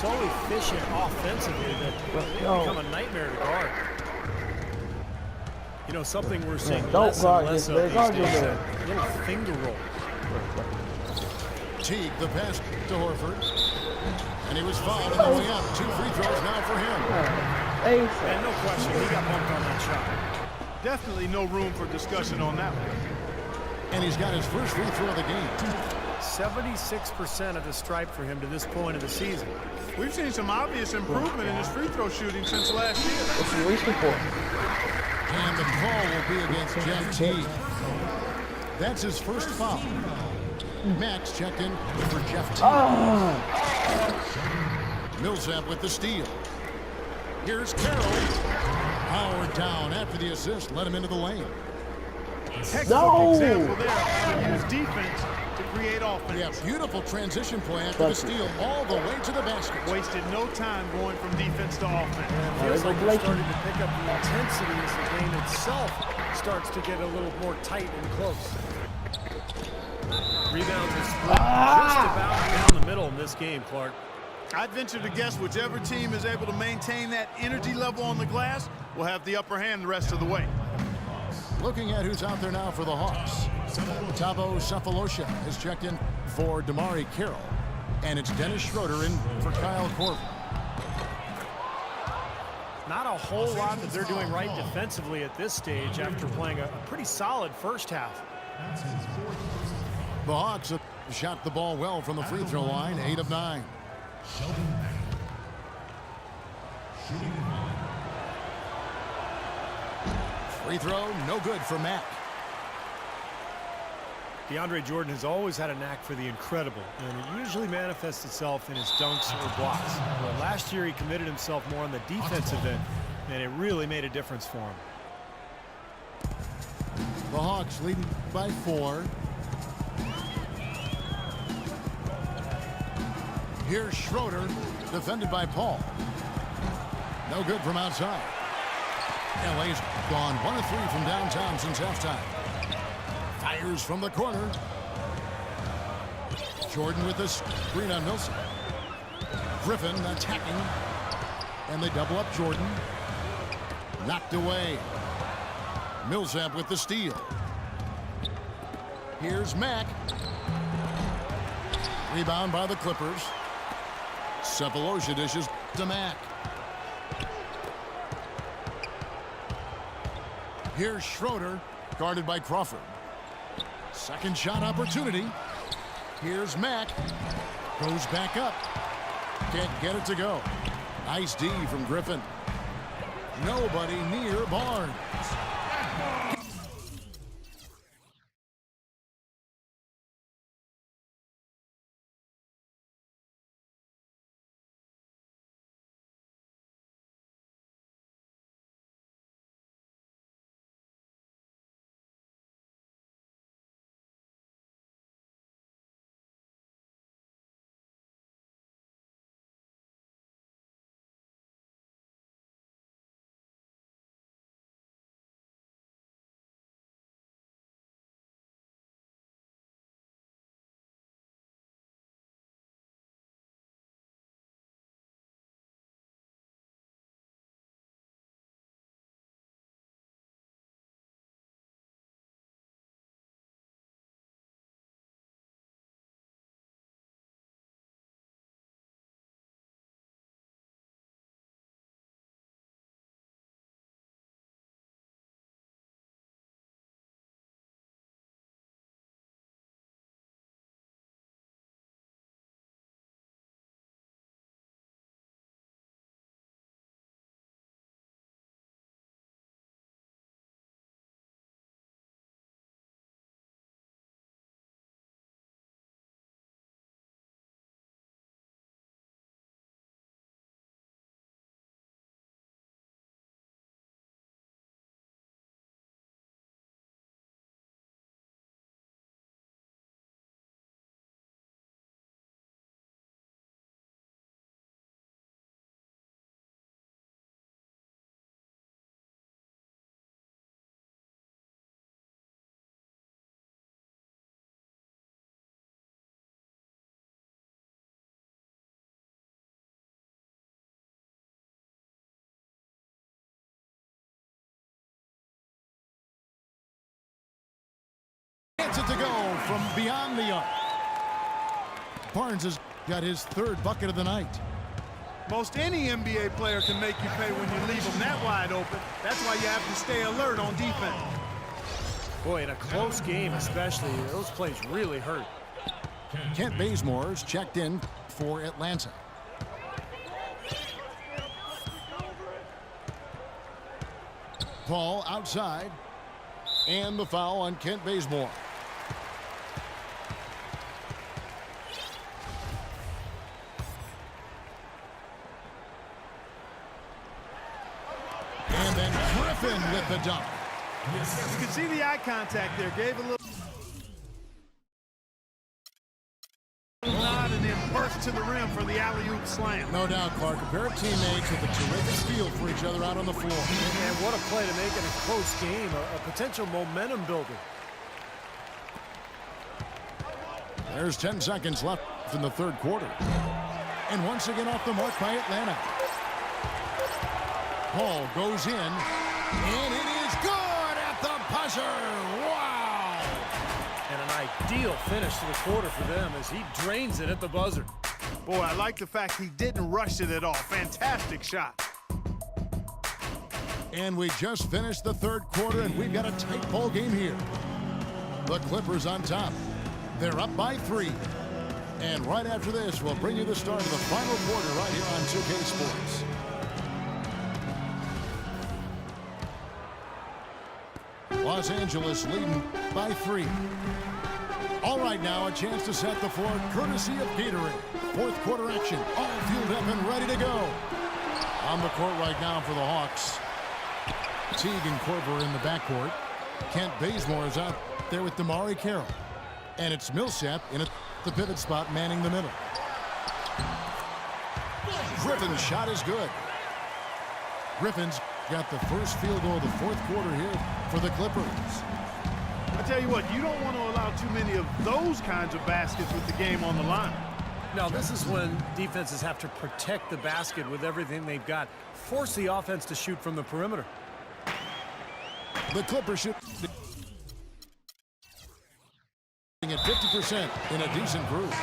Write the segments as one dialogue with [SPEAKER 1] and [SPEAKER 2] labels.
[SPEAKER 1] so efficient offensively that they become a nightmare to guard. You know, something we're seeing less and less of these days, that little finger roll.
[SPEAKER 2] Teague, the pass to Horford. And he was fouled on the way up. 2 free throws now for him.
[SPEAKER 1] And no question, he got bumped on that shot.
[SPEAKER 3] Definitely no room for discussion on that one.
[SPEAKER 2] And he's got his first free throw of the game.
[SPEAKER 1] 76% of the stripe for him to this point of the season.
[SPEAKER 3] We've seen some obvious improvement in his free throw shooting since last year.
[SPEAKER 2] And the call will be against Jeff Teague. That's his first foul. Max checked in for Jeff Teague. Millsap with the steal. Here's Carroll. Howard down after the assist. Let him into the lane.
[SPEAKER 3] Textbook example there of how to use defense to create offense.
[SPEAKER 2] Yeah, beautiful transition play after the steal all the way to the basket.
[SPEAKER 3] Wasted no time going from defense to offense.
[SPEAKER 1] Feels like they're starting to pick up the intensity as the game itself starts to get a little more tight and close. Rebounds are split just about down the middle in this game, Clark.
[SPEAKER 3] I'd venture to guess whichever team is able to maintain that energy level on the glass will have the upper hand the rest of the way.
[SPEAKER 2] Looking at who's out there now for the Hawks. Thabo Sefolosha has checked in for DeMarre Carroll. And it's Dennis Schroeder in for Kyle Korver.
[SPEAKER 1] Not a whole lot that they're doing right defensively at this stage after playing a pretty solid first half.
[SPEAKER 2] The Hawks have shot the ball well from the free throw line, 8 of 9. Free throw, no good for Mack.
[SPEAKER 1] DeAndre Jordan has always had a knack for the incredible, and it usually manifests itself in his dunks or blocks. But last year he committed himself more on the defensive end, and it really made a difference for him.
[SPEAKER 2] The Hawks leading by 4. Here's Schroeder, defended by Paul. No good from outside. LA's gone 1 of 3 from downtown since halftime. Fires from the corner. Jordan with the screen on Millsap. Griffin attacking. And they double up Jordan. Knocked away. Millsap with the steal. Here's Mack. Rebound by the Clippers. Sefolosha dishes to Mack. Here's Schroeder, guarded by Crawford. Second shot opportunity. Here's Mack. Goes back up. Can't get it to go. Nice D from Griffin. Nobody near Barnes. Gets it to go from beyond the arc. Barnes has got his third bucket of the night.
[SPEAKER 3] Most any NBA player can make you pay when you leave them that wide open. That's why you have to stay alert on defense.
[SPEAKER 1] Boy, in a close game especially, those plays really hurt.
[SPEAKER 2] Kent Bazemore's checked in for Atlanta. Paul outside. And the foul on Kent Bazemore. And then Griffin with the dunk.
[SPEAKER 3] You can see the eye contact there. Gave a little nod and then burst to the rim for the alley-oop slam.
[SPEAKER 2] No doubt, Clark. A pair of teammates with a terrific feel for each other out on the floor.
[SPEAKER 1] And what a play to make in a close game, a potential momentum builder.
[SPEAKER 2] There's 10 seconds left in the third quarter. And once again off the mark by Atlanta. Paul goes in, and it is good at the buzzer. Wow!
[SPEAKER 1] And an ideal finish to the quarter for them as he drains it at the buzzer.
[SPEAKER 3] Boy, I like the fact he didn't rush it at all. Fantastic shot.
[SPEAKER 2] And we just finished the third quarter, and we've got a tight ball game here. The Clippers on top. They're up by 3. And right after this, we'll bring you the start of the final quarter right here on 2K Sports. Los Angeles leading by 3. All right, now a chance to set the floor courtesy of Gatorade. Fourth quarter action, all fueled up and ready to go. On the court right now for the Hawks. Teague and Korver in the backcourt. Kent Bazemore is out there with DeMarre Carroll. And it's Millsap in the pivot spot manning the middle. Griffin's shot is good. Griffin's got the first field goal of the fourth quarter here for the Clippers.
[SPEAKER 3] I tell you what, you don't want to allow too many of those kinds of baskets with the game on the line.
[SPEAKER 1] Now, this is when defenses have to protect the basket with everything they've got. Force the offense to shoot from the perimeter.
[SPEAKER 2] The Clippers shoot at 50% in a decent groove.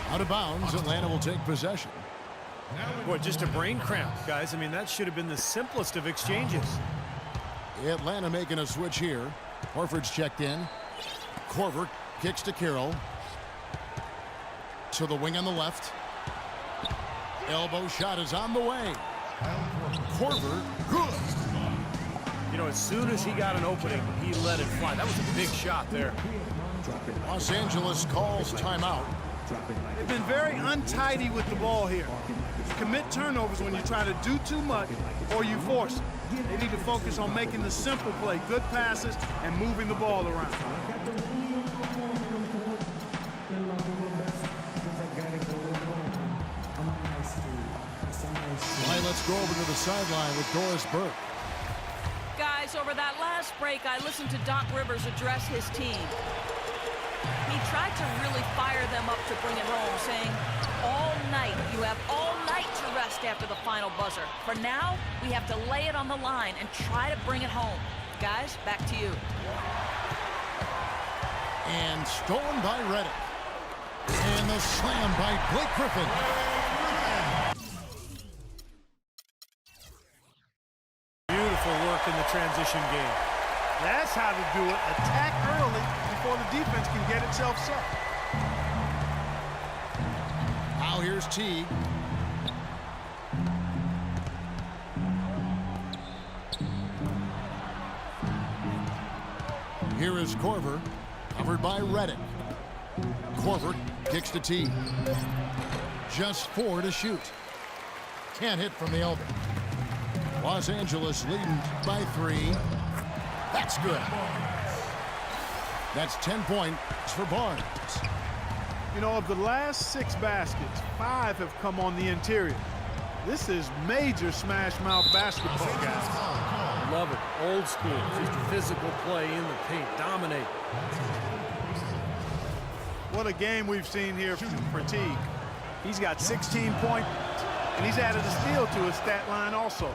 [SPEAKER 2] Out of bounds, Atlanta will take possession.
[SPEAKER 1] Boy, just a brain cramp, guys. I mean, that should have been the simplest of exchanges.
[SPEAKER 2] Atlanta making a switch here. Horford's checked in. Korver kicks to Carroll. To the wing on the left. Elbow shot is on the way. Korver, good.
[SPEAKER 1] You know, as soon as he got an opening, he let it fly. That was a big shot there.
[SPEAKER 2] Los Angeles calls timeout.
[SPEAKER 3] They've been very untidy with the ball here. Commit turnovers when you try to do too much or you force it. They need to focus on making the simple play, good passes, and moving the ball around.
[SPEAKER 2] All right, let's go over to the sideline with Doris Burke.
[SPEAKER 4] Guys, over that last break, I listened to Doc Rivers address his team. He tried to really fire them up to bring it home, saying, all night, you have all night to rest after the final buzzer. For now, we have to lay it on the line and try to bring it home. Guys, back to you.
[SPEAKER 2] And stolen by Redick. And the slam by Blake Griffin.
[SPEAKER 1] Beautiful work in the transition game.
[SPEAKER 3] That's how to do it. Attack early before the defense can get itself set.
[SPEAKER 2] Now here's Teague. Here is Korver, covered by Redick. Korver kicks to Teague. Just 4 to shoot. Can't hit from the elbow. Los Angeles leading by 3. That's good. That's 10 points for Barnes.
[SPEAKER 3] You know, of the last 6 baskets, 5 have come on the interior. This is major smash mouth basketball, guys.
[SPEAKER 1] Love it. Old school. Just physical play in the paint. Dominate.
[SPEAKER 3] What a game we've seen here for Teague. He's got 16 points, and he's added a steal to his stat line also.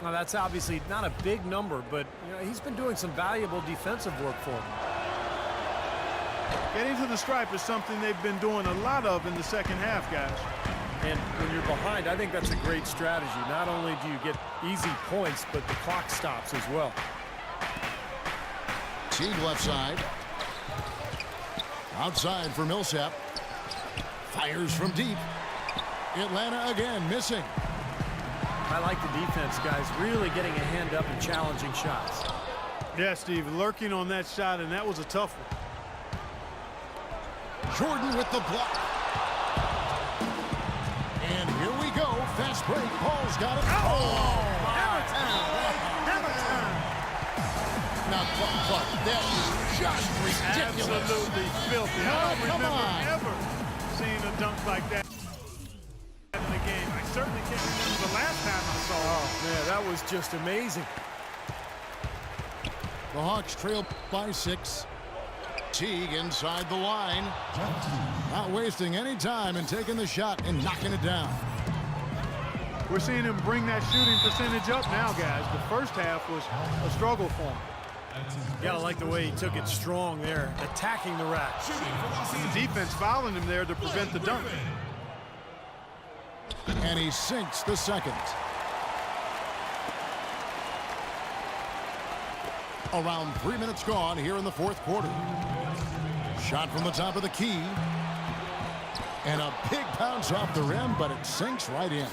[SPEAKER 1] Now, that's obviously not a big number, but you know, he's been doing some valuable defensive work for him.
[SPEAKER 3] Getting to the stripe is something they've been doing a lot of in the second half, guys.
[SPEAKER 1] And when you're behind, I think that's a great strategy. Not only do you get easy points, but the clock stops as well.
[SPEAKER 2] Teague left side. Outside for Millsap. Fires from deep. Atlanta again missing.
[SPEAKER 1] I like the defense, guys, really getting a hand up and challenging shots.
[SPEAKER 3] Yeah, Steve, lurking on that shot, and that was a tough one.
[SPEAKER 2] Jordan with the block. And here we go. Fast break. Paul's got it. Oh!
[SPEAKER 3] Hammer time! Hammer time!
[SPEAKER 2] Now, Clark, that is just ridiculous.
[SPEAKER 3] Absolutely filthy.
[SPEAKER 2] No,
[SPEAKER 3] I don't
[SPEAKER 2] come
[SPEAKER 3] remember
[SPEAKER 2] on.
[SPEAKER 3] ever seeing a dunk like that in the game. I certainly can't remember the last time I saw it.
[SPEAKER 1] Oh, man, that was just amazing.
[SPEAKER 2] The Hawks trail by 6. Teague inside the line. Not wasting any time and taking the shot and knocking it down.
[SPEAKER 3] We're seeing him bring that shooting percentage up now, guys. The first half was a struggle for him.
[SPEAKER 1] Yeah, I like the way he took it strong there, attacking the rack.
[SPEAKER 3] The defense fouling him there to prevent the dunk.
[SPEAKER 2] And he sinks the second. Around 3 minutes gone here in the fourth quarter. Shot from the top of the key. And a big bounce off the rim, but it sinks right in.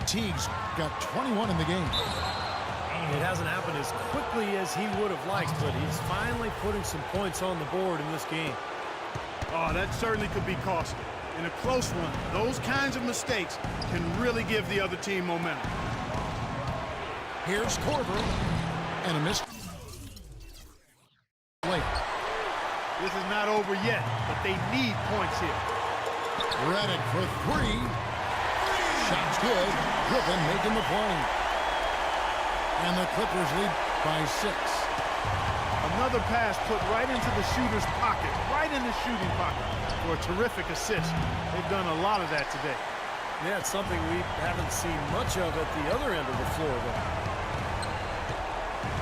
[SPEAKER 2] Teague's got 21 in the game.
[SPEAKER 1] It hasn't happened as quickly as he would have liked, but he's finally putting some points on the board in this game.
[SPEAKER 3] Oh, that certainly could be costly. In a close one, those kinds of mistakes can really give the other team momentum.
[SPEAKER 2] Here's Korver. And a miss. Late.
[SPEAKER 3] This is not over yet, but they need points here.
[SPEAKER 2] Redick for 3. Shot's good. Griffin making the play. And the Clippers lead by 6.
[SPEAKER 3] Another pass put right into the shooter's pocket, right in the shooting pocket for a terrific assist. They've done a lot of that today.
[SPEAKER 1] Yeah, it's something we haven't seen much of at the other end of the floor, though.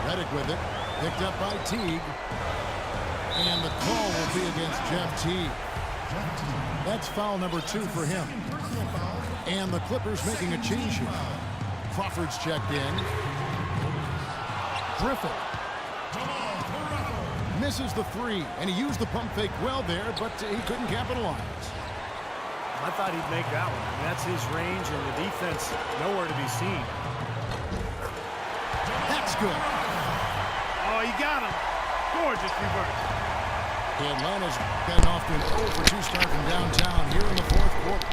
[SPEAKER 2] Redick with it. Picked up by Teague. And the call will be against Jeff Teague. That's foul number 2 for him. And the Clippers making a change here. Crawford's checked in. Griffin misses the 3, and he used the pump fake well there, but he couldn't capitalize.
[SPEAKER 1] I thought he'd make that one. I mean, that's his range, and the defense nowhere to be seen.
[SPEAKER 2] That's good.
[SPEAKER 3] Oh, he got him. Gorgeous reverse.
[SPEAKER 2] Atlanta's been off to an 0-for-2 start from downtown here in the fourth quarter.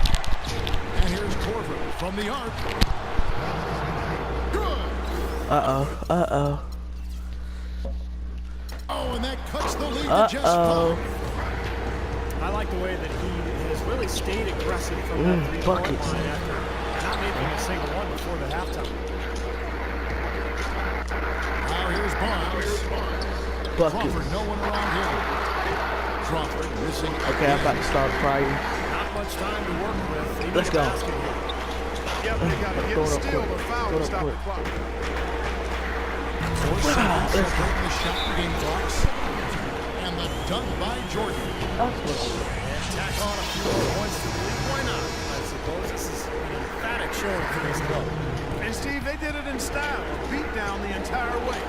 [SPEAKER 2] And here's Korver from the arc. Good.
[SPEAKER 5] Uh-oh.
[SPEAKER 2] Oh, and that cuts the lead to just 5.
[SPEAKER 1] I like the way that he has really stayed aggressive from that three-point
[SPEAKER 5] buckets.
[SPEAKER 1] line after not making a single one before the halftime.
[SPEAKER 2] Now here's Barnes.
[SPEAKER 5] Buckets.
[SPEAKER 2] Crawford, no one around him. Crawford missing.
[SPEAKER 5] Okay, I'm about to start crying.
[SPEAKER 1] Not much time to work with. They need
[SPEAKER 5] Let's
[SPEAKER 1] a
[SPEAKER 5] go.
[SPEAKER 1] basket here.
[SPEAKER 3] Yep, they got to
[SPEAKER 5] Throw
[SPEAKER 3] get
[SPEAKER 5] it up
[SPEAKER 3] steal
[SPEAKER 5] quick.
[SPEAKER 3] or foul
[SPEAKER 5] Throw
[SPEAKER 3] to
[SPEAKER 5] it
[SPEAKER 3] stop
[SPEAKER 5] up
[SPEAKER 3] the
[SPEAKER 5] quick.
[SPEAKER 3] clock.
[SPEAKER 2] 4 seconds separating the shot and game clocks. And the dunk by Jordan.
[SPEAKER 1] And tack on a few more points to the lead. Why not? I suppose this is an emphatic showing for this club.
[SPEAKER 3] And Steve, they did it in style. Beat down the entire way.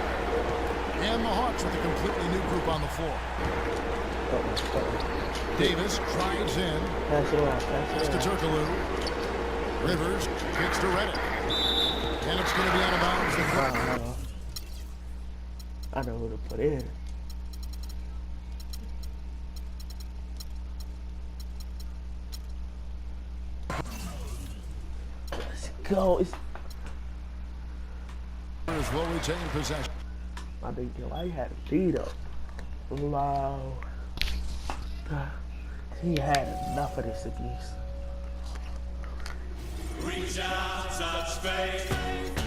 [SPEAKER 2] And the Hawks with a completely new group on the floor. Davis drives in.
[SPEAKER 5] Pass it on.
[SPEAKER 2] Pass to Turkoglu. Rivers kicks to Redick. And it's going to be out of bounds.
[SPEAKER 5] I know who to put in. Let's go.
[SPEAKER 2] Will retain possession.
[SPEAKER 5] My big deal. I had a beat up. Wow. He had enough of this abuse.
[SPEAKER 6] Reach out, touch faith.